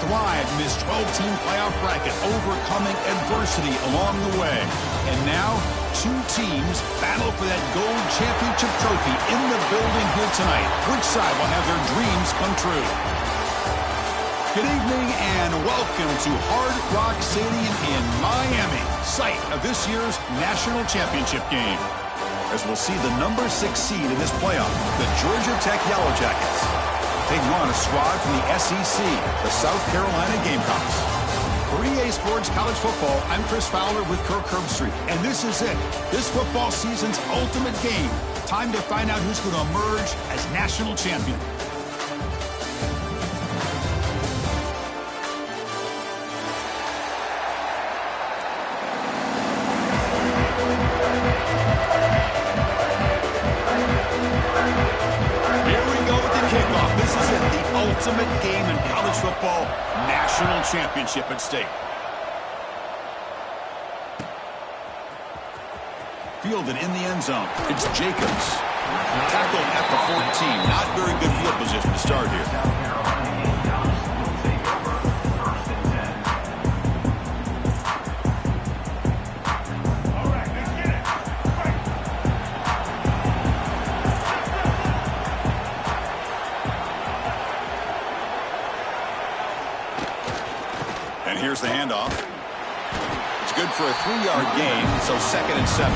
thrived in this 12-team playoff bracket, overcoming adversity along the way. And now, two teams battle for that gold championship trophy in the building here tonight. Which side will have their dreams come true? Good evening and welcome to Hard Rock Stadium in Miami, site of this year's national championship game. As we'll see the number 6 seed in this playoff, the Georgia Tech Yellow Jackets, taking on a squad from the SEC, the South Carolina Gamecocks. For EA Sports College Football, I'm Chris Fowler with Kirk Herbstreit, and this is it. This football season's ultimate game. Time to find out who's going to emerge as national champion. Ultimate game in college football, national championship at stake. Fielded in the end zone. It's Jacobs. Tackled at the 14. Not very good field position to start here. Here's the handoff. It's good for a 3-yard gain, so 2nd and 7.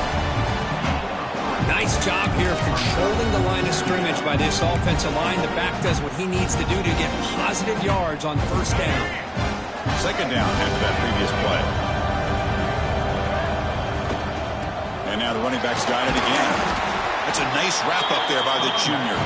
Nice job here of controlling the line of scrimmage by this offensive line. The back does what he needs to do to get positive yards on 1st down. 2nd down after that previous play. And now the running back's got it again. That's a nice wrap-up there by the junior.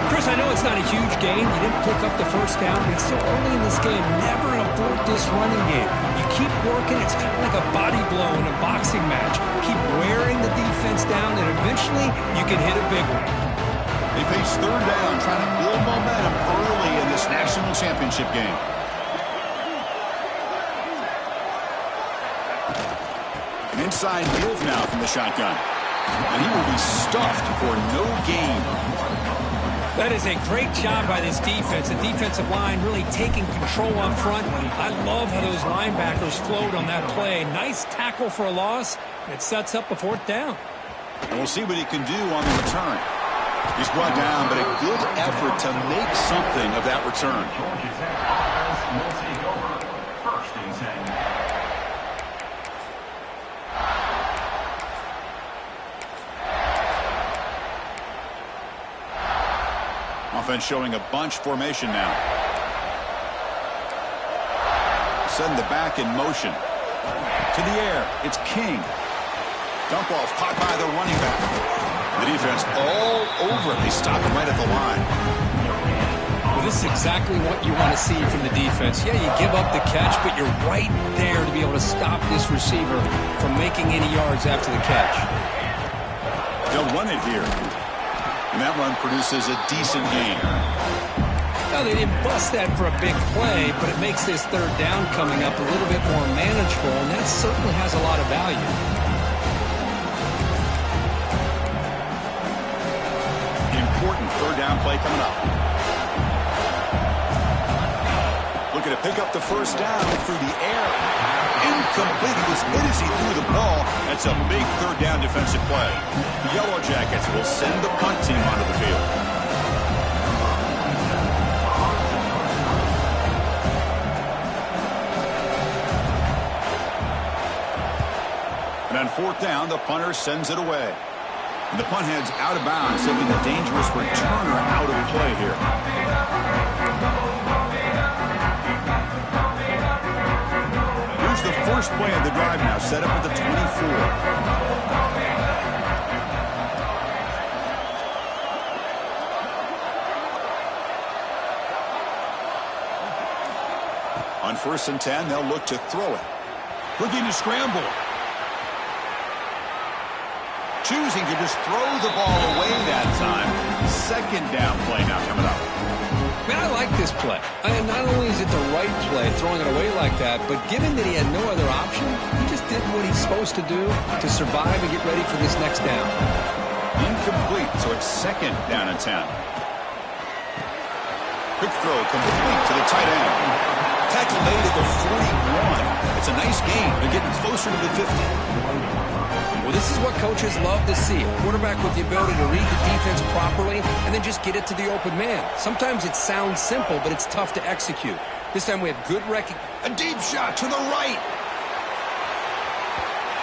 Chris, I know it's not a huge gain. You didn't pick up the 1st down, but it's still early in this game. Never abort this running game. You keep working. It's kind of like a body blow in a boxing match. Keep wearing the defense down, and eventually you can hit a big one. They face 3rd down, trying to build momentum early in this national championship game. An inside give now from the shotgun. And he will be stuffed for no gain. That is a great job by this defense. The defensive line really taking control up front. I love how those linebackers flowed on that play. Nice tackle for a loss. It sets up a 4th down. And we'll see what he can do on the return. He's brought down, but a good effort to make something of that return. Offense showing a bunch formation now. Send the back in motion. To the air. It's King. Dump off caught by the running back. The defense all over it. They stop him right at the line. Well, this is exactly what you want to see from the defense. Yeah, you give up the catch, but you're right there to be able to stop this receiver from making any yards after the catch. They'll run it here. And that run produces a decent gain. Now, they didn't bust that for a big play, but it makes this 3rd down coming up a little bit more manageable, and that certainly has a lot of value. Important 3rd down play coming up. Looking to pick up the 1st down through the air. Incomplete. He was hit as he threw the ball. That's a big 3rd down defensive play. The Yellow Jackets will send the punt team onto the field. And on 4th down, the punter sends it away. And the punt heads out of bounds, taking the dangerous returner out of play here. The first play of the drive now, set up at the 24. On 1st and 10, they'll look to throw it. Looking to scramble. Choosing to just throw the ball away that time. 2nd down play now coming up. Man, I like this play. Not only is it the right play, throwing it away like that, but given that he had no other option, he just did what he's supposed to do to survive and get ready for this next down. Incomplete, so it's 2nd down and 10. Quick throw complete to the tight end. tackle made at the 41. It's a nice gain. They're getting closer to the 50. Well, this is what coaches love to see. A quarterback with the ability to read the defense properly and then just get it to the open man. Sometimes it sounds simple, but it's tough to execute. This time we have good recognition. A deep shot to the right.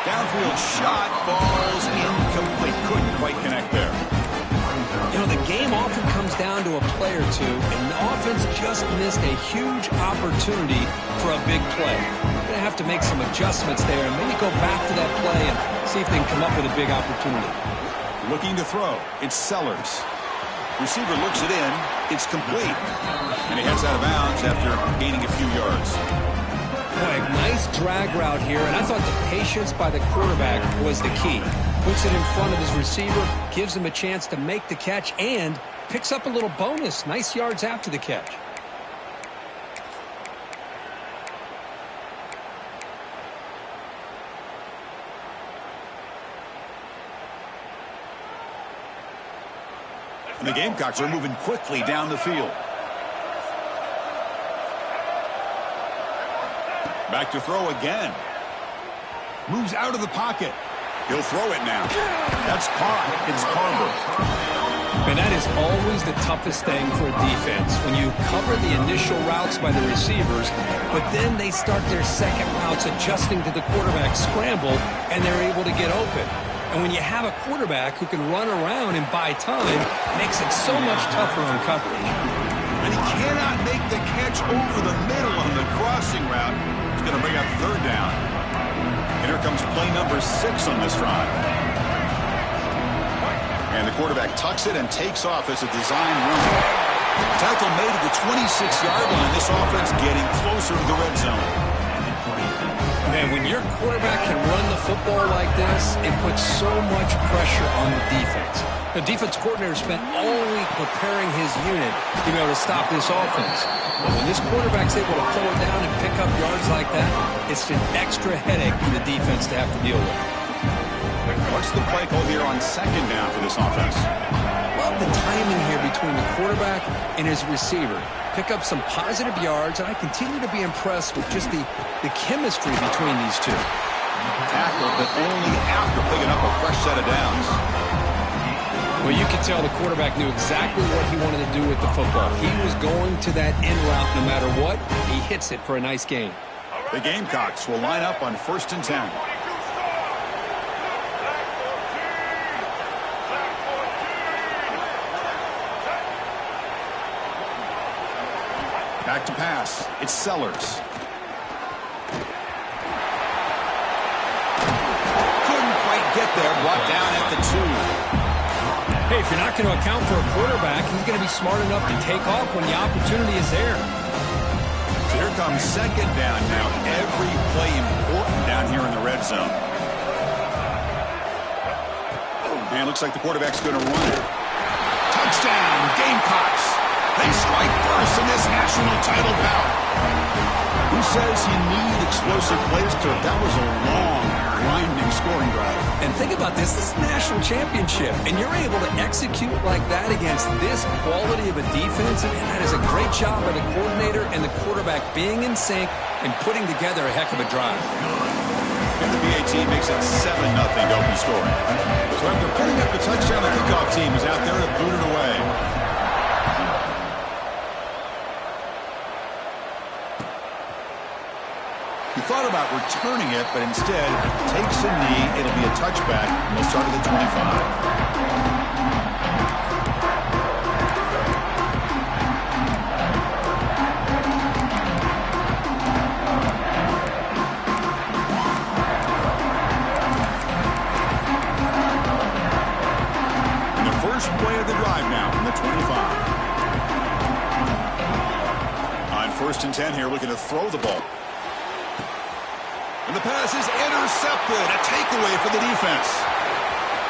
Downfield shot falls incomplete. Couldn't quite connect there. You know, the game often comes down to a play or two, and the offense just missed a huge opportunity for a big play. They're going to have to make some adjustments there and maybe go back to that play and see if they can come up with a big opportunity. Looking to throw. It's Sellers. Receiver looks it in. It's complete. And he heads out of bounds after gaining a few yards. Boy, nice drag route here, and I thought the patience by the quarterback was the key. Puts it in front of his receiver, gives him a chance to make the catch, and picks up a little bonus. Nice yards after the catch. And the Gamecocks are moving quickly down the field. Back to throw again. Moves out of the pocket. He'll throw it now. That's caught. It's Carver. And that is always the toughest thing for a defense, when you cover the initial routes by the receivers, but then they start their second routes adjusting to the quarterback scramble, and they're able to get open. And when you have a quarterback who can run around and buy time, it makes it so much tougher on coverage. And he cannot make the catch over the middle on the crossing route. He's going to bring up third down. And here comes play number 6 on this drive. And the quarterback tucks it and takes off as a design run. Tackle made at the 26-yard line. This offense getting closer to the red zone. Man, when your quarterback can run the football like this, it puts so much pressure on the defense. The defense coordinator spent all week preparing his unit to be able to stop this offense. But when this quarterback's able to pull it down and pick up yards like that, it's an extra headache for the defense to have to deal with. What's the play call here on second down for this offense? Love the timing here between the quarterback and his receiver. Pick up some positive yards, and I continue to be impressed with just the chemistry between these two. Tackled, but only after picking up a fresh set of downs. Well, you can tell the quarterback knew exactly what he wanted to do with the football. He was going to that in route no matter what. He hits it for a nice gain. The Gamecocks will line up on 1st and 10. Back to pass. It's Sellers. Couldn't quite get there. Brought down at the 2. Hey, if you're not going to account for a quarterback, he's going to be smart enough to take off when the opportunity is there. So here comes second down now. Every play important down here in the red zone. And it looks like the quarterback's going to run it. Touchdown, Gamecocks. They strike first in this national title bout. Who says you need explosive plays, Kirk? That was a long, grinding scoring drive. And think about this. This is a national championship, and you're able to execute like that against this quality of a defense, and that is a great job by the coordinator and the quarterback being in sync and putting together a heck of a drive. And the BAT makes it 7-0 Dopey scoring. So after putting up the touchdown, the kickoff team is out there to boot it away. He thought about returning it, but instead takes a knee. It'll be a touchback. They'll start at the 25. Play of the drive now from the 25. On 1st and 10 here, looking to throw the ball. And the pass is intercepted. A takeaway for the defense.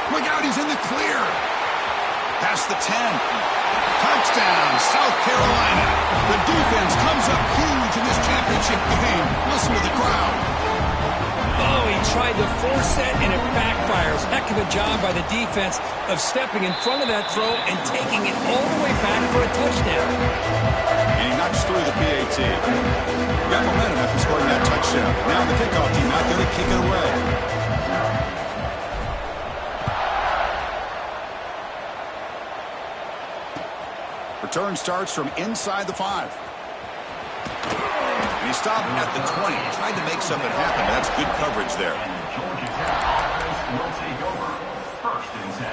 Look out, he's in the clear. Past the 10. Touchdown, South Carolina. The defense comes up huge in this championship game. Listen to the crowd. Oh, he tried to force it, and it backfires. Heck of a job by the defense of stepping in front of that throw and taking it all the way back for a touchdown. And he knocks through the PAT. You got touchdown. Now the kickoff team not going to kick it away. Return starts from inside the 5. And he stopped at the 20. Tried to make something happen. That's good coverage there. Will take over. 1st and 10.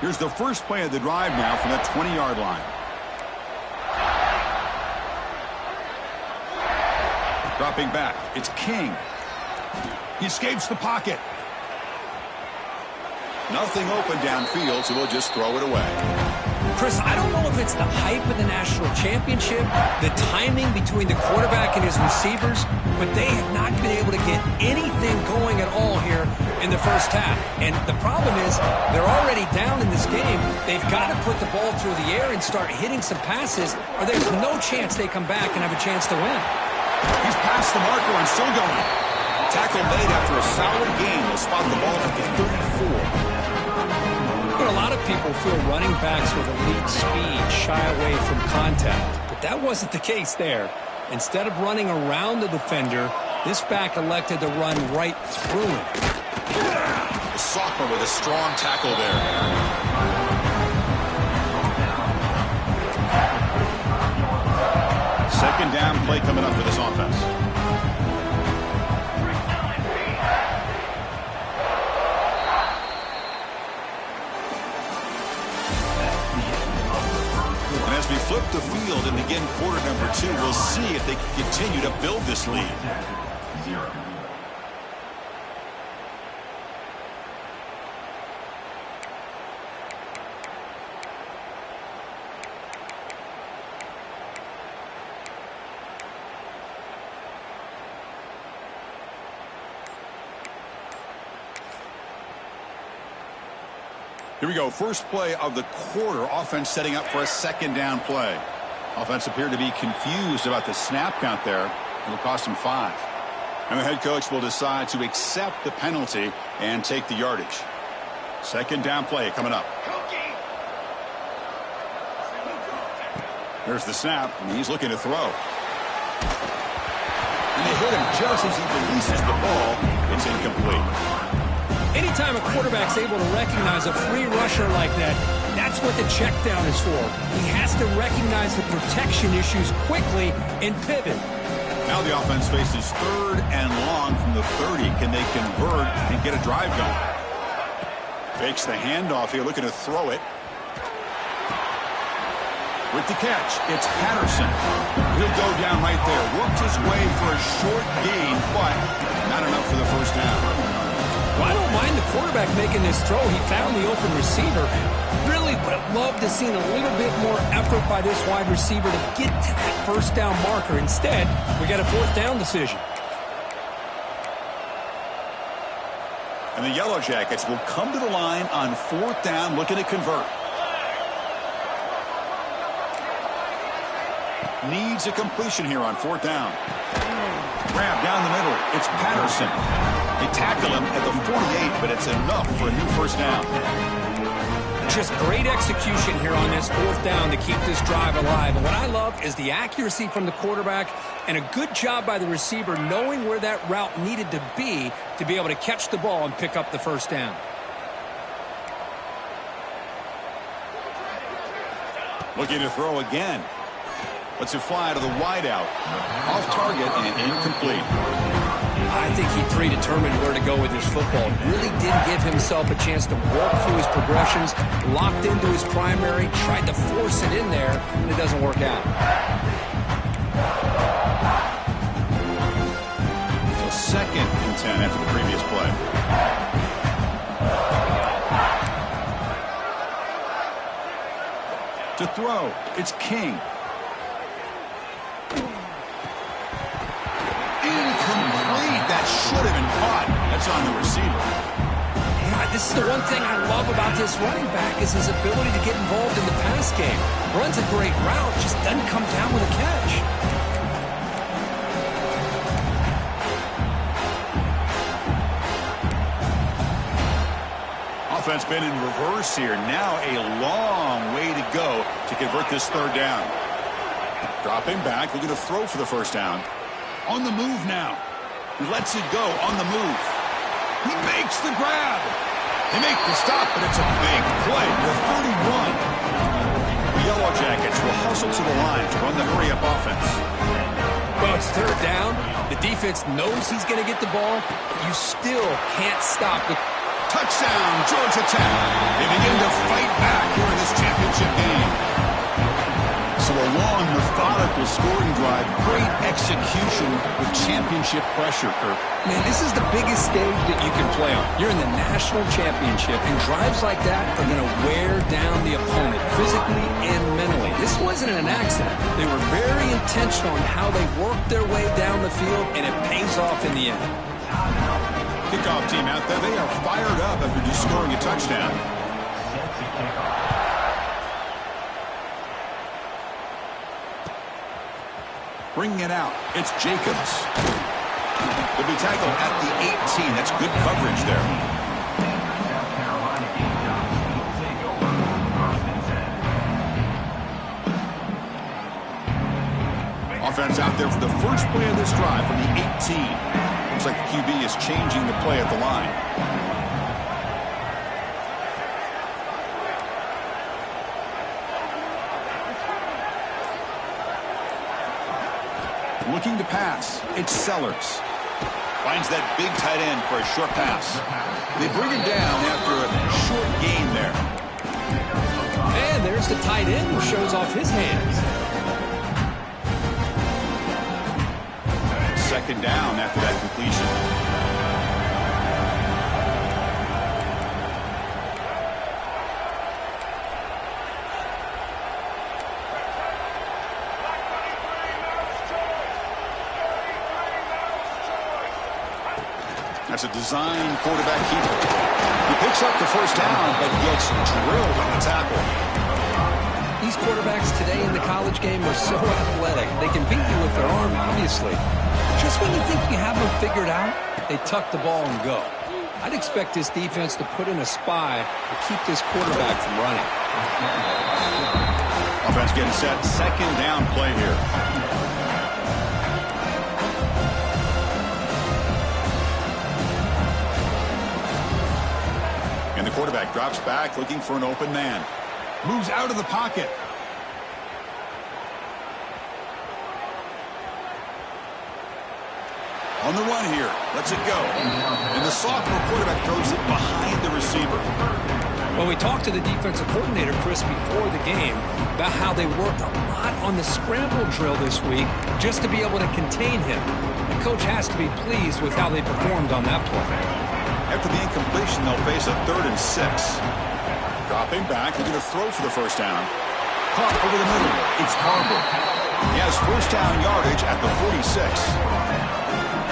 Here's the first play of the drive now from that 20-yard line. Dropping back, it's King. He escapes the pocket. Nothing open downfield, so we'll just throw it away. Chris, I don't know if it's the hype of the national championship, the timing between the quarterback and his receivers, but they have not been able to get anything going at all here in the first half. And the problem is they're already down in this game. They've got to put the ball through the air and start hitting some passes, or there's no chance they come back and have a chance to win. He's past the marker and still going. Tackle made after a solid game. They'll spot the ball at the 34. A lot of people feel running backs with elite speed shy away from contact, but that wasn't the case there. Instead of running around the defender, this back elected to run right through him. The sophomore with a strong tackle there. Second down play coming up for this offense. As we flip the field and begin quarter number 2, we'll see if they can continue to build this lead. Here we go. First play of the quarter. Offense setting up for a second down play. Offense appeared to be confused about the snap count there. It'll cost him 5. And the head coach will decide to accept the penalty and take the yardage. Second down play coming up. There's the snap, and he's looking to throw. And they hit him just as he releases the ball. It's incomplete. Anytime a quarterback's able to recognize a free rusher like that, that's what the check down is for. He has to recognize the protection issues quickly and pivot. Now the offense faces 3rd and long from the 30. Can they convert and get a drive going? Fakes the handoff here, looking to throw it. With the catch, it's Patterson. He'll go down right there. Works his way for a short gain, but not enough for the first down. Well, I don't mind the quarterback making this throw. He found the open receiver. Really would have loved to see a little bit more effort by this wide receiver to get to that first down marker. Instead, we got a 4th down decision. And the Yellow Jackets will come to the line on 4th down, looking to convert. Needs a completion here on 4th down. Grab down the middle. It's Patterson. They tackle him at the 48, but it's enough for a new first down. Just great execution here on this 4th down to keep this drive alive. And what I love is the accuracy from the quarterback and a good job by the receiver knowing where that route needed to be able to catch the ball and pick up the first down. Looking to throw again. Lets it fly to the wideout. Off target and incomplete. I think he predetermined where to go with his football. Really did give himself a chance to walk through his progressions, locked into his primary, tried to force it in there, and it doesn't work out. So 2nd and 10 after the previous play. To throw, it's King. Incomplete. That should have been caught. That's on the receiver. Yeah, this is the one thing I love about this running back is his ability to get involved in the pass game. Runs a great route, just doesn't come down with a catch. Offense been in reverse here. Now a long way to go to convert this third down. Dropping back, looking to throw for the first down. On the move now. He lets it go on the move. He makes the grab. They make the stop, but it's a big play for 31. The Yellow Jackets will hustle to the line to run the hurry-up offense. Well, it's third down. The defense knows he's going to get the ball, but you still can't stop it. Touchdown, Georgia Tech. They begin to fight back here in this championship game. So a long, methodical scoring drive. Great execution with championship pressure, Kirk. Man, this is the biggest stage that you can play on. You're in the national championship, and drives like that are going to wear down the opponent physically and mentally. This wasn't an accident. They were very intentional in how they worked their way down the field, and it pays off in the end. Kickoff team out there. They are fired up after just scoring a touchdown. Bringing it out, it's Jacobs. They'll be tackled at the 18. That's good coverage there. Offense out there for the first play of this drive from the 18. Looks like the QB is changing the play at the line. Looking to pass. It's Sellers. Finds that big tight end for a short pass. They bring him down after a short gain there. And there's the tight end who shows off his hands. Second down after that completion. That's a design quarterback keeper. He picks up the first down, but gets drilled on the tackle. These quarterbacks today in the college game are so athletic. They can beat you with their arm, obviously. Just when you think you have them figured out, they tuck the ball and go. I'd expect this defense to put in a spy to keep this quarterback from running. Offense getting set. Second down play here. And the quarterback drops back, looking for an open man. Moves out of the pocket. On the run here. Lets it go. And the sophomore quarterback throws it behind the receiver. Well, we talked to the defensive coordinator, Chris, before the game about how they worked a lot on the scramble drill this week just to be able to contain him. The coach has to be pleased with how they performed on that play. After the incompletion, they'll face a 3rd and 6. Dropping back, looking to throw for the first down. Caught over the middle. It's Barber. He has first down yardage at the 46.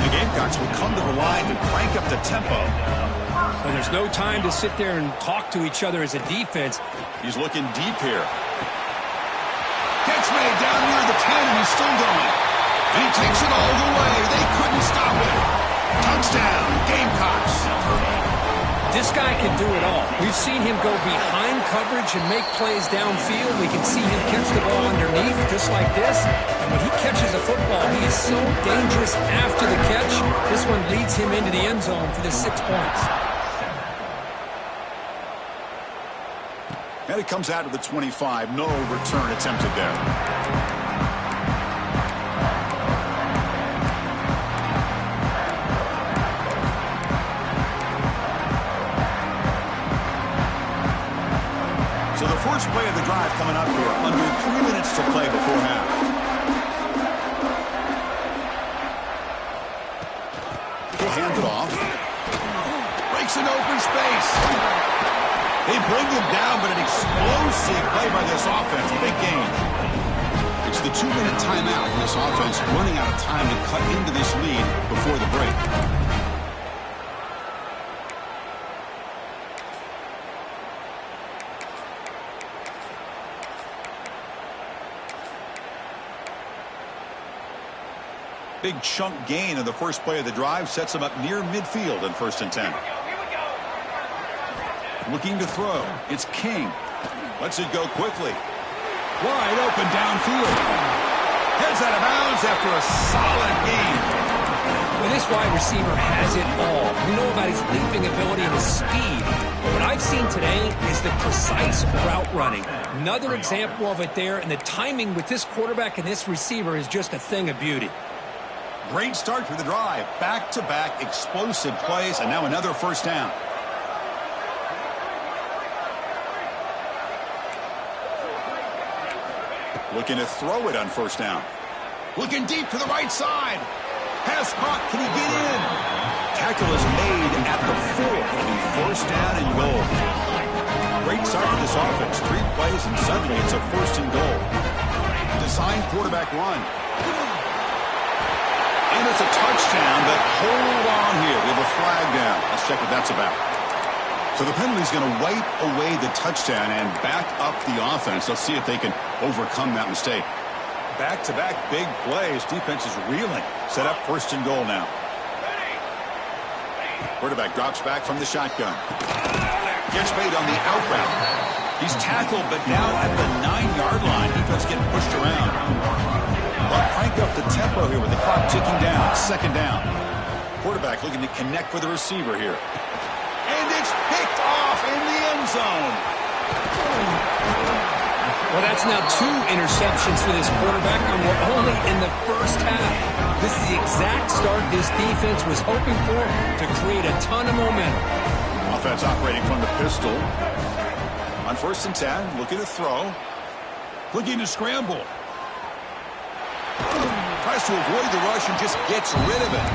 The Gamecocks will come to the line to crank up the tempo. And there's no time to sit there and talk to each other as a defense. He's looking deep here. Catch made down near the 10, and he's still going. And he takes it all the way. They couldn't stop it. Touchdown, Gamecocks. This guy can do it all. We've seen him go behind coverage and make plays downfield. We can see him catch the ball underneath just like this. And when he catches a football, he is so dangerous after the catch. This one leads him into the end zone for the 6 points. And it comes out of the 25. No return attempted there. So the first play of the drive coming up here. Under 3 minutes to play before half. He'll hand it off. Breaks an open space. They bring him down, but an explosive play by this offense. Big game. It's the 2-minute timeout. This offense running out of time to cut into this lead before the break. Big chunk gain of the first play of the drive sets him up near midfield in 1st and 10. Looking to throw. It's King. Lets it go quickly. Wide open downfield. Heads out of bounds after a solid game. Well, this wide receiver has it all. We know about his leaping ability and his speed. But what I've seen today is the precise route running. Another example of it there, and the timing with this quarterback and this receiver is just a thing of beauty. Great start to the drive. Back-to-back explosive plays, and now another first down. Looking to throw it on first down. Looking deep to the right side. Pass caught. Can he get in? Tackle is made at the 4. It'll be first down and goal. Great start for this offense. 3 plays, and suddenly it's a first and goal. Designed quarterback run. And it's a touchdown, but hold on here. We have a flag down. Let's check what that's about. So the penalty's going to wipe away the touchdown and back up the offense. Let's see if they can overcome that mistake. Back-to-back big plays. Defense is reeling. Set up first and goal now. Quarterback drops back from the shotgun. Gets made on the out route. He's tackled, but down at the 9-yard line. Defense getting pushed around. Well, crank up the tempo here with the clock ticking down. Second down. Quarterback looking to connect with the receiver here. And it's picked off in the end zone. Well, that's now 2 interceptions for this quarterback, and we're only in the first half. This is the exact start this defense was hoping for to create a ton of momentum. Offense operating from the pistol. On first and 10, looking to throw. Looking to scramble. Tries to avoid the rush and just gets rid of it.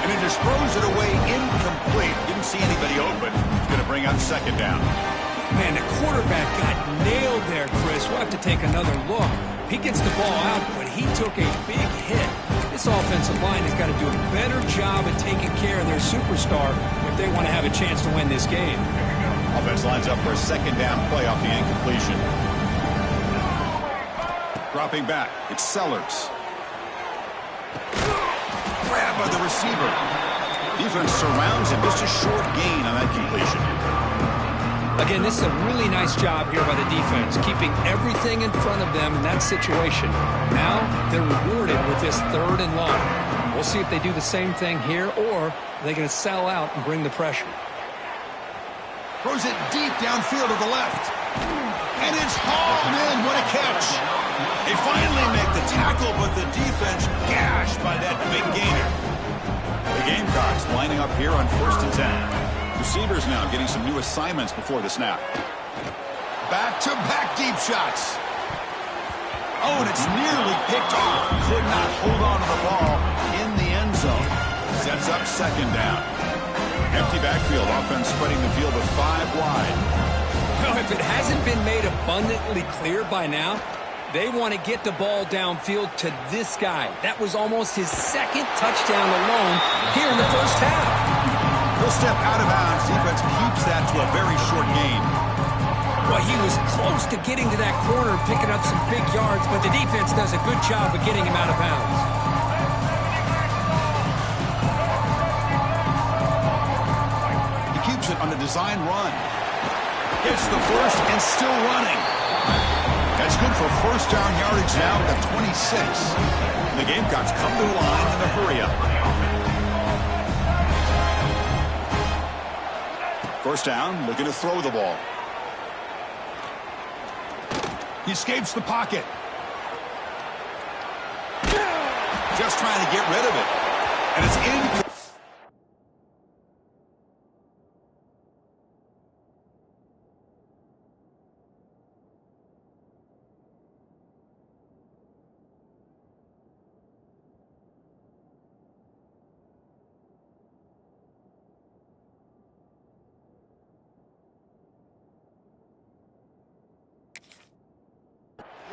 And he just throws it away incomplete. Didn't see anybody open. He's going to bring up second down. Man, the quarterback got nailed there, Chris. We'll have to take another look. He gets the ball out, but he took a big hit. This offensive line has got to do a better job of taking care of their superstar if they want to have a chance to win this game. Offense lines up for a second down play off the incompletion. Dropping back, it's Sellers. Grab by the receiver. Defense surrounds him. Just a short gain on that completion. Again, this is a really nice job here by the defense, keeping everything in front of them in that situation. Now they're rewarded with this third and long. We'll see if they do the same thing here, or are they going to sell out and bring the pressure. Throws it deep downfield to the left. And it's hauled in. What a catch. They finally make the tackle, but the defense gashed by that big gainer. The Gamecocks lining up here on first and 10. Receivers now getting some new assignments before the snap. Back-to-back deep shots. Oh, and it's nearly picked off. Could not hold on to the ball in the end zone. Sets up second down. Empty backfield. Offense spreading the field with 5 wide. Well, if it hasn't been made abundantly clear by now, they want to get the ball downfield to this guy. That was almost his second touchdown alone here in the first half. He'll step out of bounds. Defense keeps that to a very short gain. Well, he was close to getting to that corner and picking up some big yards, but the defense does a good job of getting him out of bounds. He keeps it on the design run. Gets the first and still running. That's good for first down yardage now at 26. The Gamecocks come to the line in a hurry up. First down, looking to throw the ball. He escapes the pocket. Just trying to get rid of it. And it's in.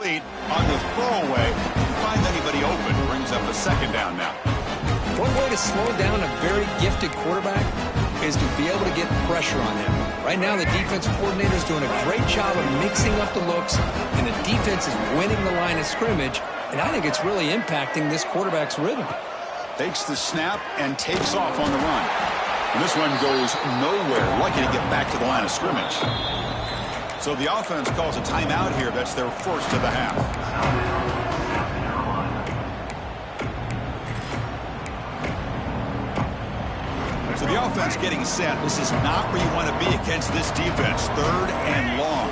On the throwaway, find anybody open, brings up a second down now. One way to slow down a very gifted quarterback is to be able to get pressure on him. Right now, the defensive coordinator is doing a great job of mixing up the looks, and the defense is winning the line of scrimmage, and I think it's really impacting this quarterback's rhythm. Takes the snap and takes off on the run. And this one goes nowhere. Lucky to get back to the line of scrimmage. So the offense calls a timeout here. That's their first of the half. So the offense getting set. This is not where you want to be against this defense. 3rd and long.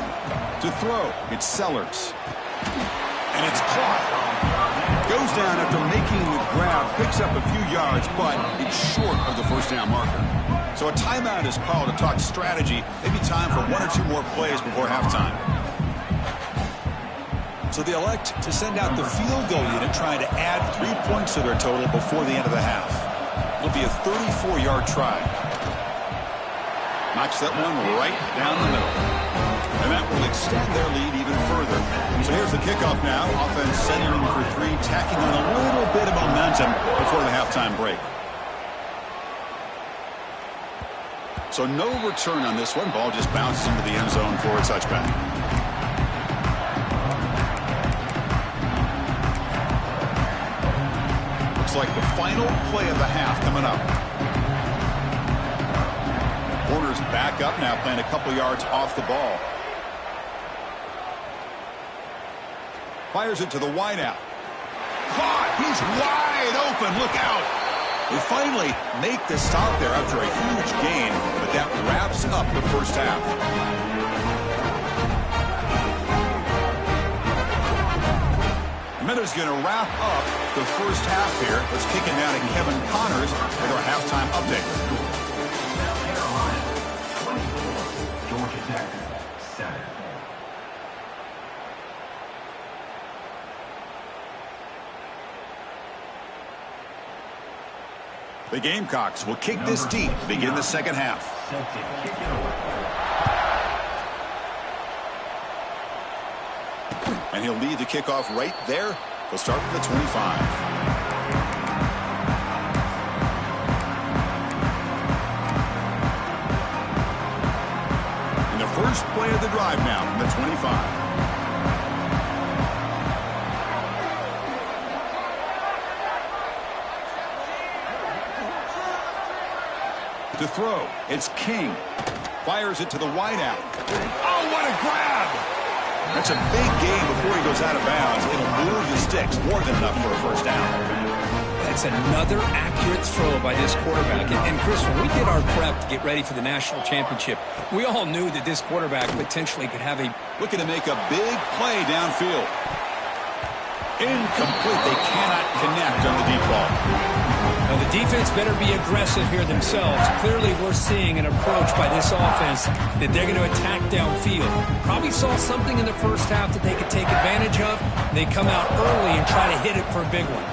To throw, it's Sellers. And it's caught. Goes down after making the grab. Picks up a few yards, but it's short of the first down marker. So a timeout is called to talk strategy. Maybe time for 1 or 2 more plays before halftime. So they elect to send out the field goal unit, trying to add 3 points to their total before the end of the half. It'll be a 34-yard try. Knocks that one right down the middle. And that will extend their lead even further. So here's the kickoff now. Offense centering for 3, tacking on a little bit of momentum before the halftime break. So no return on this one. Ball just bounces into the end zone for a touchback. Looks like the final play of the half coming up. Warner's back up now, playing a couple yards off the ball. Fires it to the wideout. Caught! He's wide open. Look out! They finally make the stop there after a huge gain, but that wraps up the first half. Miller's going to wrap up the first half here. Let's kick it down to Kevin Connors with our halftime update. Carolina, 24. Georgia Tech, 7. The Gamecocks will kick this deep to begin the second half. And he'll lead the kickoff right there. He'll start at the 25. And the first play of the drive now from the 25. To throw, it's King. Fires it to the wideout. Oh, what a grab! That's a big gain before he goes out of bounds. It'll move the sticks, more than enough for a first down. That's another accurate throw by this quarterback. And Chris, when we did our prep to get ready for the national championship, we all knew that this quarterback potentially could have a... Looking to make a big play downfield. Incomplete. They cannot connect on the deep ball. Now, the defense better be aggressive here themselves. Clearly, we're seeing an approach by this offense that they're going to attack downfield. Probably saw something in the first half that they could take advantage of. They come out early and try to hit it for a big one.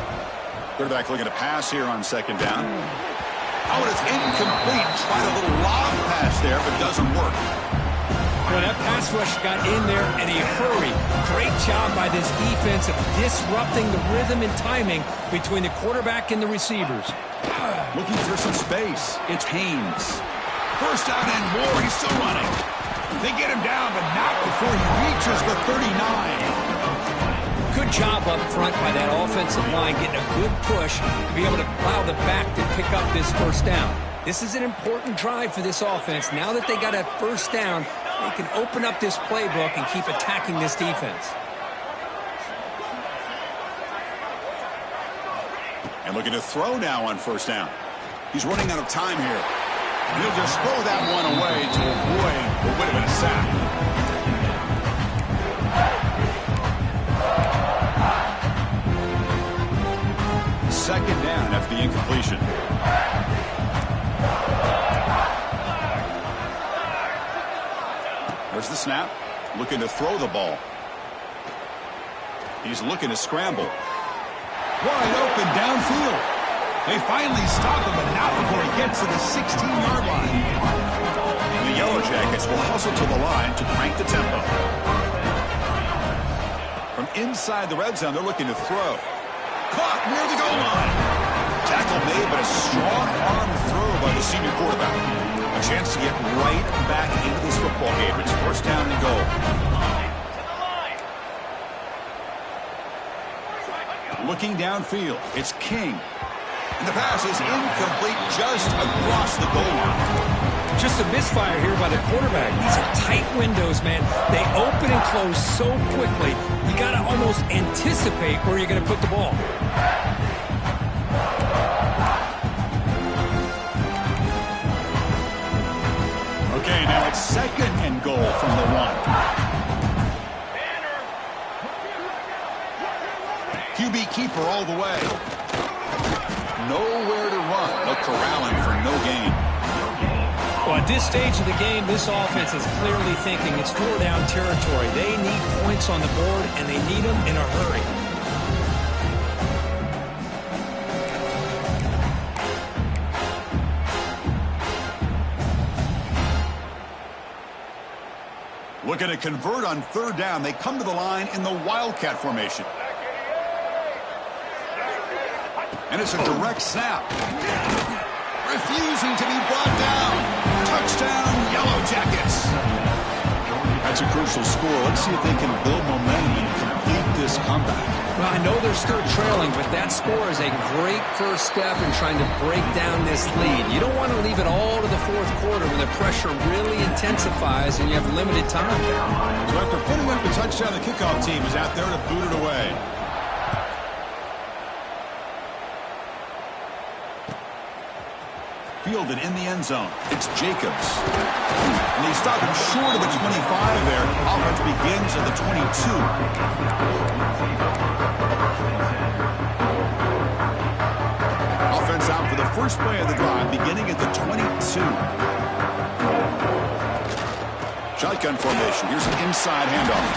Quarterback looking to pass here on second down. Oh, and it's incomplete. Tried a little lob pass there, but doesn't work. Well, that pass rush got in there in a hurry. Great job by this defense of disrupting the rhythm and timing between the quarterback and the receivers. Looking for some space. It's Haynes. First down and more. He's still running. They get him down, but not before he reaches the 39. Good job up front by that offensive line, getting a good push to be able to allow the back to pick up this first down. This is an important drive for this offense. Now that they got a first down, they can open up this playbook and keep attacking this defense. And looking to throw now on first down. He's running out of time here. And he'll just throw that one away to avoid what would have been a sack. Second down after the incompletion. There's the snap. Looking to throw the ball. He's looking to scramble. Wide open downfield. They finally stop him, but not before he gets to the 16-yard line. The Yellow Jackets will hustle to the line to crank the tempo. From inside the red zone, they're looking to throw. Caught near the goal line. Tackle made, but a strong arm throw by the senior quarterback. A chance to get right back into this football game. It's first down and goal. Looking downfield, it's King. And the pass is incomplete just across the goal line. Just a misfire here by the quarterback. These are tight windows, man. They open and close so quickly. You got to almost anticipate where you're going to put the ball. Okay, now it's 2nd and goal from the 1. QB keeper all the way. Nowhere to run. No corralling for no gain. Well, at this stage of the game, this offense is clearly thinking it's 4-down territory. They need points on the board, and they need them in a hurry. Looking to convert on 3rd down. They come to the line in the Wildcat formation. And it's a direct snap. Refusing to be brought down. Touchdown, Yellow Jackets. That's a crucial score. Let's see if they can build momentum and complete this comeback. Well, I know they're still trailing, but that score is a great first step in trying to break down this lead. You don't want to leave it all to the 4th quarter when the pressure really intensifies and you have limited time. So after putting up the touchdown, the kickoff team is out there to boot it away. Fielded in the end zone. It's Jacobs. And they stop him short of the 25 there. Offense begins at the 22. Offense out for the first play of the drive, beginning at the 22. Shotgun formation. Here's an inside handoff.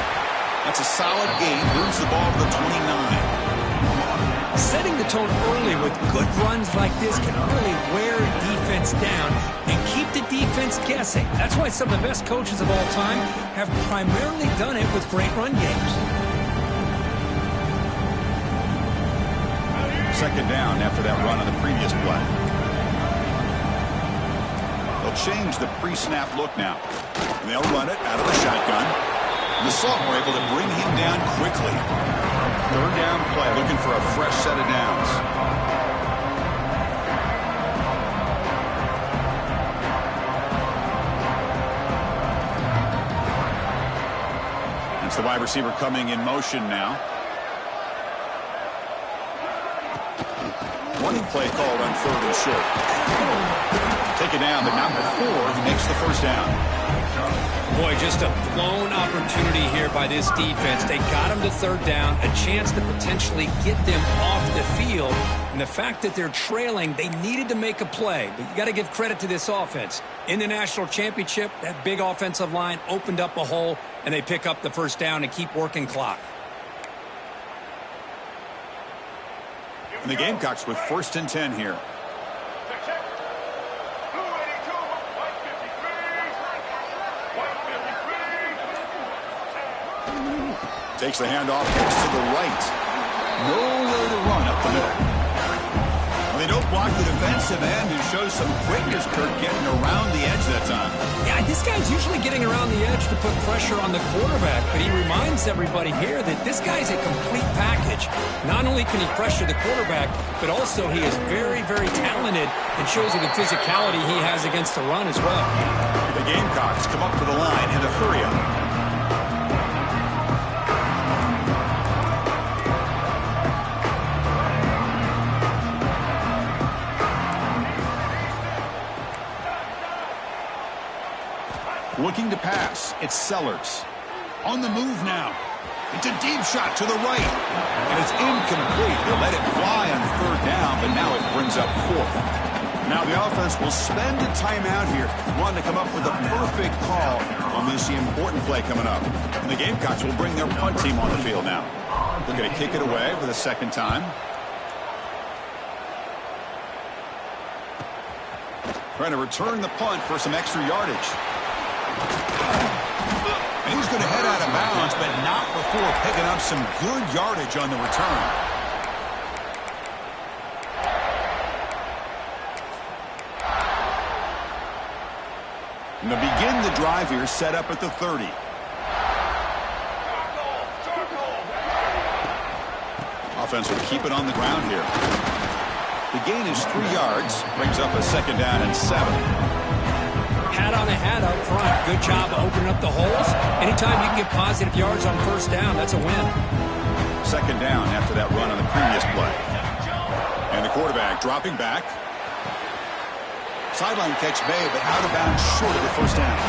That's a solid gain. Moves the ball to the 29. Setting the tone early with good runs like this can really wear defense down and keep the defense guessing. That's why some of the best coaches of all time have primarily done it with great run games. 2nd down after that run on the previous play. They'll change the pre-snap look now. And they'll run it out of the shotgun. And the Sophomore able to bring him down quickly. 3rd down play, looking for a fresh set of downs. It's the wide receiver coming in motion now. Running play called on 3rd and short. Take it down, but not before he makes the first down. Boy, just a blown opportunity here by this defense. They got him to 3rd down, a chance to potentially get them off the field. And the fact that they're trailing, they needed to make a play. But you got to give credit to this offense. In the national championship, that big offensive line opened up a hole, and they pick up the first down and keep working clock. And the Gamecocks with 1st and 10 here. Takes the handoff, kicks to the right. Nowhere to run up the middle. Well, they don't block the defensive end, who shows some quickness, Kirk, getting around the edge that time. Yeah, this guy's usually getting around the edge to put pressure on the quarterback, but he reminds everybody here that this guy's a complete package. Not only can he pressure the quarterback, but also he is very, very talented and shows you the physicality he has against the run as well. The Gamecocks come up to the line in a hurry-up. Looking to pass. It's Sellers. On the move now. It's a deep shot to the right. And it's incomplete. They'll let it fly on 3rd down, but now it brings up 4th. Now the offense will spend a timeout here. Wanting to come up with a perfect call on this important play coming up. And the Gamecocks will bring their punt team on the field now. They're going to kick it away for the 2nd time. Trying to return the punt for some extra yardage. And he's going to head out of bounds, but not before picking up some good yardage on the return. And to begin the drive here, set up at the 30. Offense will keep it on the ground here. The gain is 3 yards. Brings up a 2nd down and 7. Hat on a hat up front. Good job of opening up the holes. Anytime you can get positive yards on 1st down, that's a win. 2nd down after that run on the previous play. And the quarterback dropping back. Sideline catch made, but out of bounds short of the 1st down.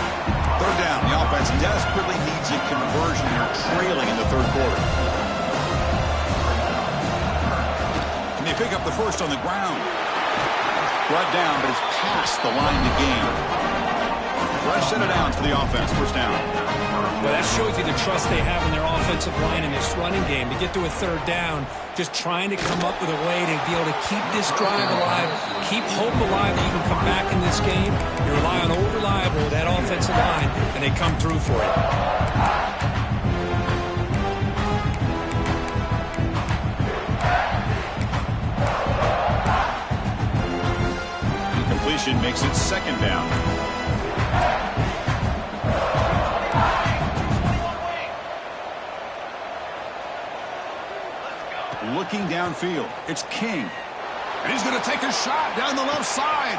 3rd down. The offense desperately needs a conversion here, trailing in the 3rd quarter. Can they pick up the 1st on the ground? Brought down, but it's past the line to gain. Fresh set of downs for the offense. 1st down. Well, that shows you the trust they have in their offensive line in this running game. To get to a 3rd down, just trying to come up with a way to be able to keep this drive alive, keep hope alive that you can come back in this game. You rely on old reliable, that offensive line, and they come through for it. Incompletion makes it 2nd down. Looking downfield, it's King. And he's going to take a shot down the left side.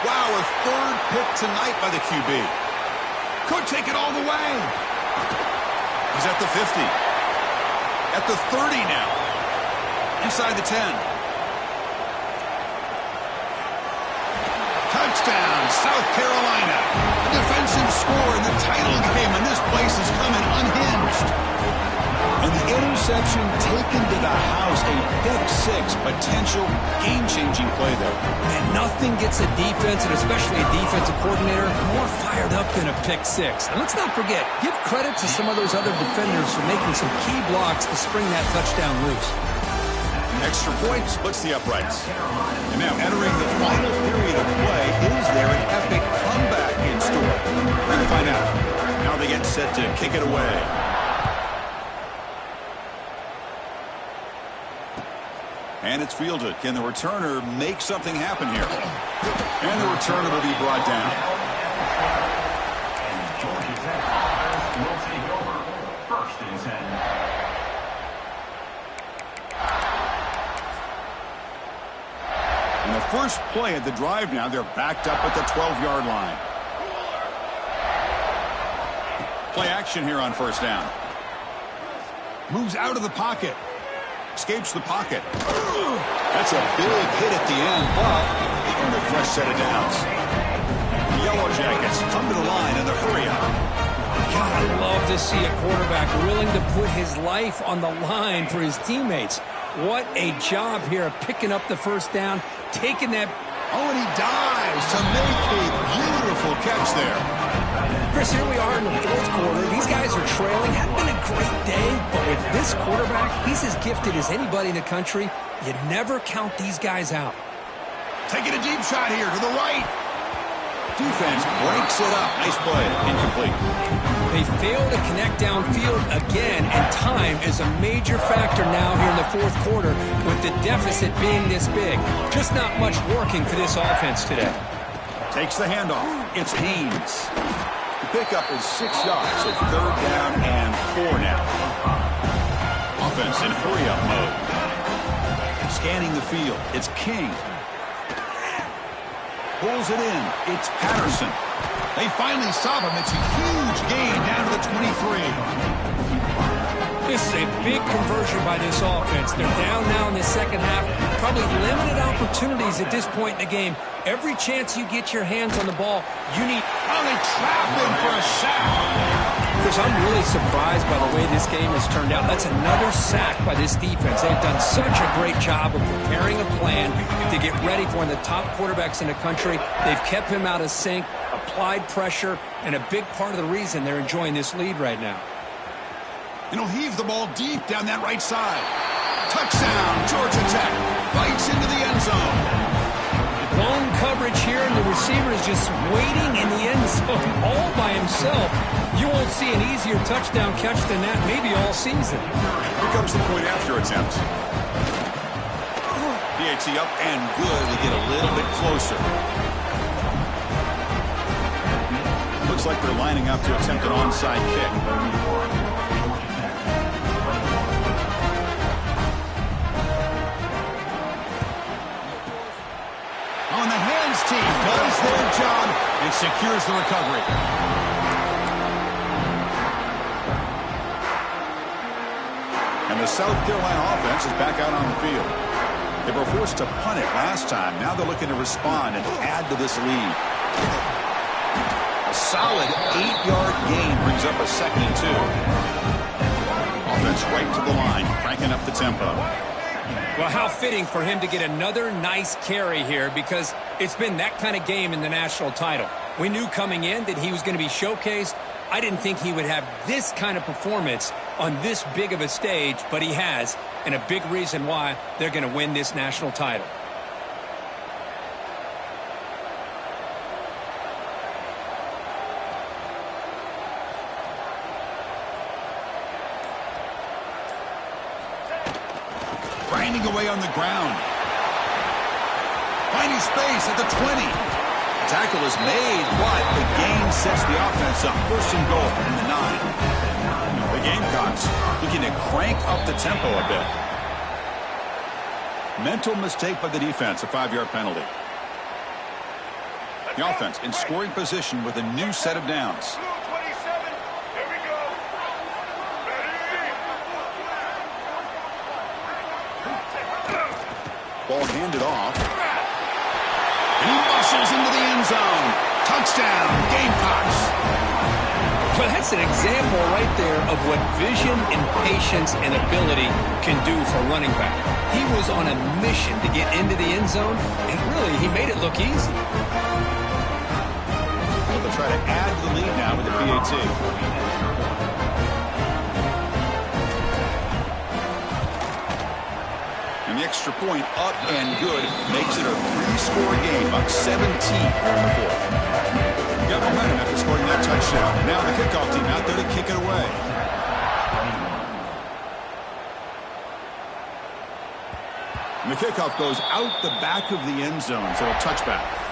Wow, a 3rd pick tonight by the QB. Could take it all the way. He's at the 50. At the 30 now. Inside the 10. Touchdown, South Carolina. A defensive score in the title game, and this place is coming unhinged. And the interception taken to the house, a pick 6, potential game-changing play there. And nothing gets a defense, and especially a defensive coordinator, more fired up than a pick 6. And let's not forget, give credit to some of those other defenders for making some key blocks to spring that touchdown loose. Extra point splits the uprights. And now entering the final period of play, is there an epic comeback in store? We're going to find out. Now they get set to kick it away. And it's fielded. Can the returner make something happen here? And the returner will be brought down. And Georgia Tech offense will take over. 1st and 10. In the first play of the drive now, they're backed up at the 12-yard line. Play action here on 1st down. Moves out of the pocket. Escapes the pocket. That's a big hit at the end, but and a fresh set of downs. The Yellow Jackets come to the line in the hurry-up. God, I love to see a quarterback willing to put his life on the line for his teammates. What a job here of picking up the 1st down, taking that. Oh, and he dives to make a beautiful catch there. Chris, here we are in the 4th quarter. These guys are trailing. Hadn't been a great day, but with this quarterback, he's as gifted as anybody in the country. You never count these guys out. Taking a deep shot here to the right. Defense breaks it up. Nice play. Incomplete. They fail to connect downfield again, and time is a major factor now here in the 4th quarter with the deficit being this big. Just not much working for this offense today. Takes the handoff. It's Haynes. The pickup is 6 yards, so 3rd down and 4 now. Offense in hurry-up mode. Scanning the field. It's King. Pulls it in. It's Patterson. They finally stop him. It's a huge gain down to the 23. This is a big conversion by this offense. They're down now in the 2nd half. Probably limited opportunities at this point in the game. Every chance you get your hands on the ball, you need. Oh, they trap him for a sack. Chris, I'm really surprised by the way this game has turned out. That's another sack by this defense. They've done such a great job of preparing a plan to get ready for one of the top quarterbacks in the country. They've kept him out of sync, applied pressure, and a big part of the reason they're enjoying this lead right now. And he'll heave the ball deep down that right side. Touchdown, Georgia Tech. Bites into the end zone. Long coverage here, and the receiver is just waiting in the end zone all by himself. You won't see an easier touchdown catch than that maybe all season. Here comes the point after attempt. PAT up and good to get a little bit closer. Looks like they're lining up to attempt an onside kick. team does their job and secures the recovery. And the South Carolina offense is back out on the field. They were forced to punt it last time. Now they're looking to respond and add to this lead. A solid 8-yard gain brings up a 2nd and 2. Offense right to the line, cranking up the tempo. Well, how fitting for him to get another nice carry here, because it's been that kind of game in the national title. We knew coming in that he was going to be showcased. I didn't think he would have this kind of performance on this big of a stage, but he has, and a big reason why they're going to win this national title. Grinding away on the ground. Finding space at the 20. The tackle is made, but the gain sets the offense up. 1st and goal in the 9. The Gamecocks looking to crank up the tempo a bit. Mental mistake by the defense, a 5-yard penalty. The offense in scoring position with a new set of downs. Ball handed off. And he muscles into the end zone. Touchdown, Gamecocks. Well, that's an example right there of what vision and patience and ability can do for running back. He was on a mission to get into the end zone, and really, he made it look easy. Well, they'll try to add to the lead now with the PAT. And the extra point up and good makes it a 3-score game, up 17 here in the 4th. Got momentum after scoring that touchdown. Now the kickoff team out there to kick it away. And the kickoff goes out the back of the end zone, so a touchback.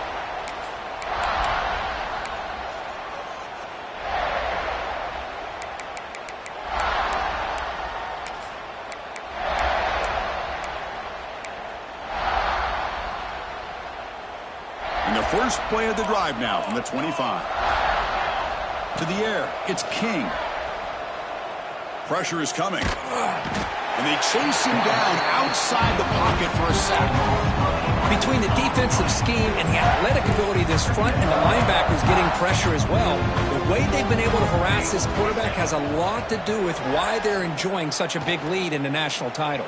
First play of the drive now from the 25. To the air, it's King. Pressure is coming. And they chase him down outside the pocket for a sack. Between the defensive scheme and the athletic ability of this front and the linebackers getting pressure as well, the way they've been able to harass this quarterback has a lot to do with why they're enjoying such a big lead in the national title.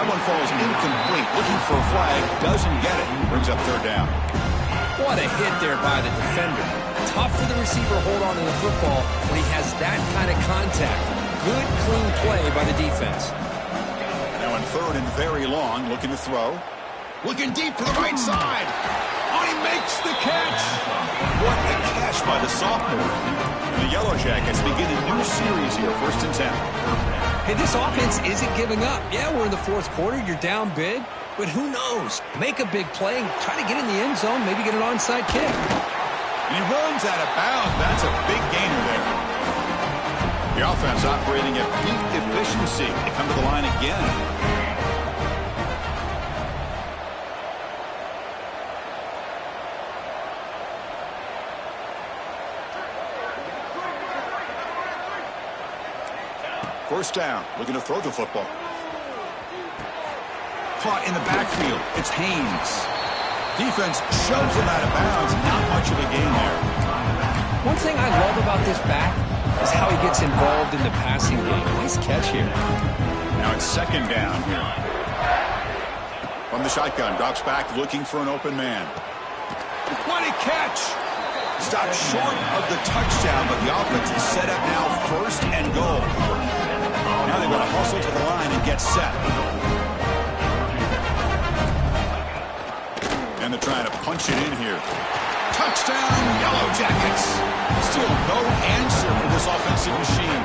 That one falls incomplete. Looking for a flag. Doesn't get it. Brings up 3rd down. What a hit there by the defender. Tough for the receiver to hold on to the football when he has that kind of contact. Good, clean play by the defense. Now in 3rd and very long. Looking to throw. Looking deep to the right side. Oh, he makes the catch. What a catch by the sophomore. The Yellow Jackets begin a new series here. 1st and 10. Hey, this offense isn't giving up. Yeah, we're in the 4th quarter. You're down big. But who knows? Make a big play. Try to get in the end zone. Maybe get an onside kick. And he runs out of bounds. That's a big gainer there. The offense operating at peak efficiency. They come to the line again. First down, looking to throw the football. Caught in the backfield, it's Haynes. Defense shoves him out of bounds, not much of a gain there. One thing I love about this back is how he gets involved in the passing game. Nice catch here. Now it's 2nd down here. From the shotgun, drops back looking for an open man. What a catch! Stopped short of the touchdown, but the offense is set up now 1st and goal. Now they've got to hustle to the line and get set. And they're trying to punch it in here. Touchdown, Yellow Jackets. Still no answer for this offensive machine.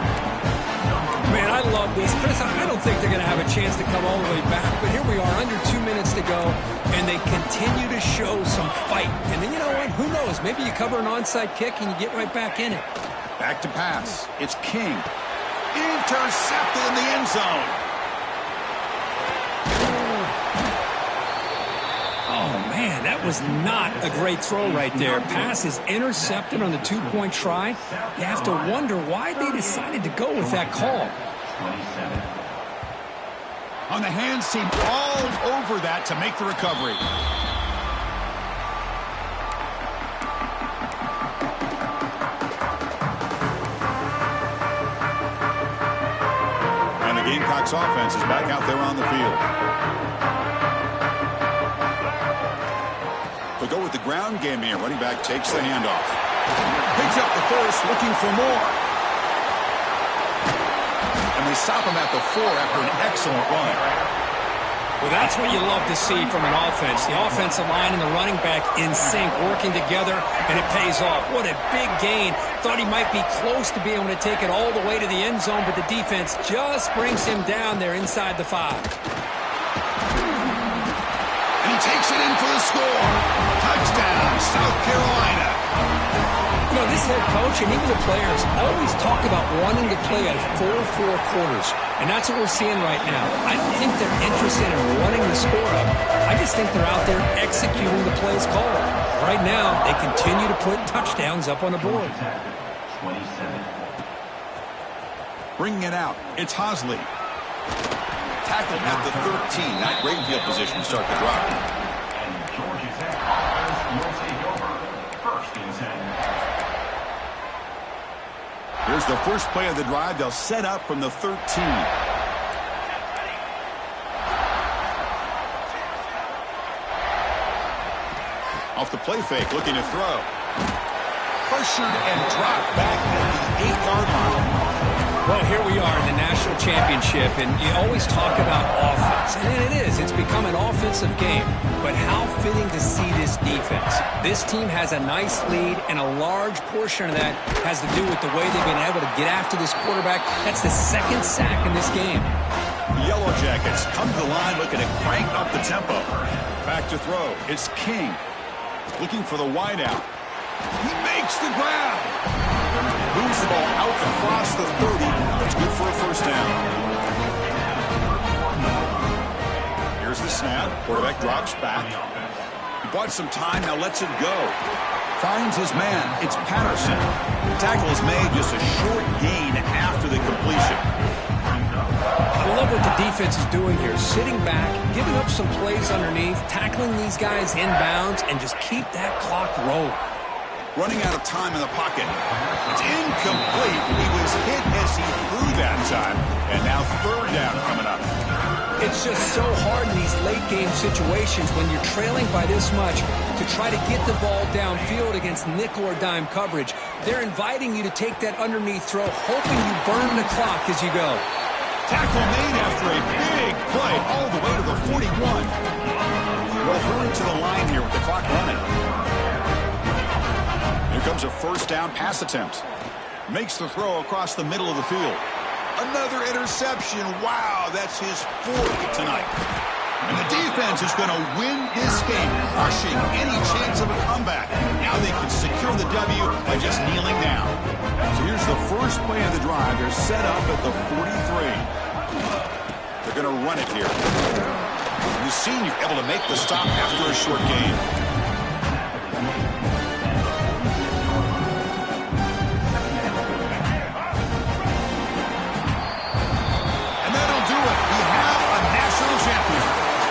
Man, I love this. Chris, I don't think they're going to have a chance to come all the way back, but here we are, under 2 minutes to go, and they continue to show some fight. And then, you know what? Who knows? Maybe you cover an onside kick and you get right back in it. Back to pass. It's King. Intercepted in the end zone. Oh, man. Man, that was not a great throw right there. Pass is intercepted on the two-point try. You have to wonder why they decided to go with that call. 27. On the hands team all over that to make the recovery. And the Gamecocks offense is back out there on the field. They'll go with the ground game here. Running back takes the handoff. Picks up the first, looking for more. And they stop him at the 4 after an excellent run. Well, that's what you love to see from an offense. The offensive line and the running back in sync, working together, and it pays off. What a big gain. Thought he might be close to being able to take it all the way to the end zone, but the defense just brings him down there inside the 5. And he takes it in for the score. Touchdown, South Carolina. You know, this head coach and even the players always talk about wanting to play a full 4 quarters, and that's what we're seeing right now. I don't think they're interested in running the score up. I just think they're out there executing the plays called. Right now, they continue to put touchdowns up on the board. 27. Bringing it out, it's Hosley. Tackled at the 13. Not great field position to start the drive. And Georgia Tech offense will take over. First and 10. Here's the first play of the drive. They'll set up from the 13. Off the play fake, looking to throw. Pressured and dropped back at the 8-yard line. Well, here we are in the national championship, and you always talk about offense. And it is. It's become an offensive game. But how fitting to see this defense. This team has a nice lead, and a large portion of that has to do with the way they've been able to get after this quarterback. That's the second sack in this game. Yellow Jackets come to the line looking to crank up the tempo. Back to throw. It's King. Looking for the wideout. He makes the grab. Moves the ball out across the 30. That's good for a first down. Here's the snap. Quarterback drops back. He bought some time, now lets it go. Finds his man. It's Patterson. The tackle is made, just a short gain after the completion. I love what the defense is doing here. Sitting back, giving up some plays underneath, tackling these guys inbounds, and just keep that clock rolling. Running out of time in the pocket. It's incomplete. He was hit as he threw that time. And now third down coming up. It's just so hard in these late-game situations when you're trailing by this much to try to get the ball downfield against nickel or dime coverage. They're inviting you to take that underneath throw, hoping you burn the clock as you go. Tackle made after a big play all the way to the 41. Well, hurry to the line here with the clock running. Here comes a first down pass attempt. Makes the throw across the middle of the field. Another interception. Wow, that's his 4th tonight. And the defense is going to win this game, crushing any chance of a comeback. Now they can secure the W by just kneeling down. So here's the first play of the drive. They're set up at the 43. They're going to run it here. The senior able to make the stop after a short game.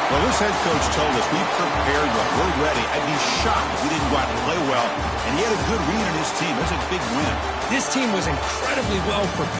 Well, this head coach told us we prepared well. We're ready. I'd be shocked if we didn't go out and play well. And he had a good read on his team. That's a big win. This team was incredibly well prepared.